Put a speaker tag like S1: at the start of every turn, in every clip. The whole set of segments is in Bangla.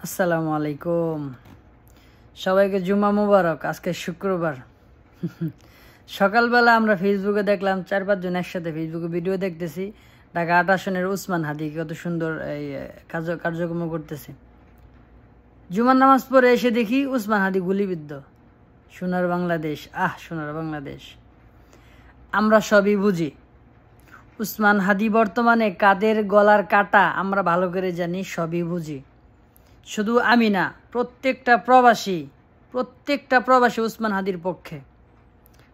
S1: আসসালামু আলাইকুম, সবাইকে জুমা মুবারক। আজকে শুক্রবার। সকালবেলা আমরা ফেসবুকে দেখলাম 4-5 জন একসাথে ফেসবুকে ভিডিও দেখতেছি। ঢাকা 8 আসনের উসমান হাদি কত সুন্দর এই কার্যক্রম করতেছে। জুমার নামাজ পড়ে এসে দেখি উসমান হাদি গুলিবিদ্ধ। সোনার বাংলাদেশ, সোনার বাংলাদেশ। আমরা সবই বুঝি। উসমান হাদি বর্তমানে কাদের গলার কাটা আমরা ভালো করে জানি, সবই বুঝি। শুধু আমি না, প্রত্যেকটা প্রবাসী উসমান হাদির পক্ষে।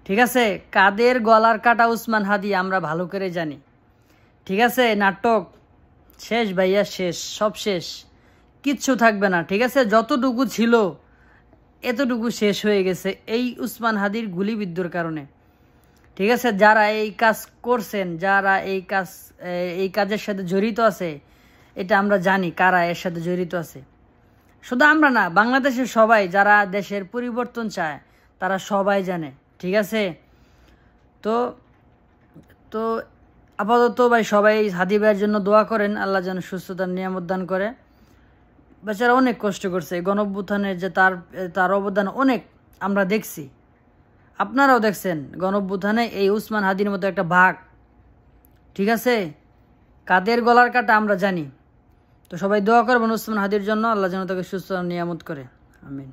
S1: ঠিক আছে, কাদের গলার কাটা উসমান হাদি আমরা ভালো করে জানি। ঠিক আছে, নাটক শেষ ভাইয়া, শেষ, সব শেষ, কিচ্ছু থাকবে না। ঠিক আছে, যতটুকু ছিল এতটুকু শেষ হয়ে গেছে এই উসমান হাদির গুলিবিদ্ধর কারণে। ঠিক আছে, যারা এই কাজ করছেন, যারা এই কাজের সাথে জড়িত আছে, এটা আমরা জানি কারা এর সাথে জড়িত আছে। শুধু আমরা না, বাংলাদেশের সবাই যারা দেশের পরিবর্তন চায় তারা সবাই জানে। ঠিক আছে, তো তো আপাতত ভাই সবাই হাদি ভাইয়ের জন্য দোয়া করেন, আল্লাহ যেন সুস্থতার নিয়ামত দান করে। বেচারা অনেক কষ্ট করছে, গণঅভ্যুত্থানের যে তার অবদান অনেক আমরা দেখছি, আপনারাও দেখছেন। গণঅভ্যুত্থানে এই উসমান হাদির মতো একটা ভাগ। ঠিক আছে, কাদের গলার কাটা আমরা জানি। তো সবাই দোয়া করবেন উসমান হাদির জন্য, আল্লাহ যেন তাকে সুস্থ নিয়ামত করে। আমিন।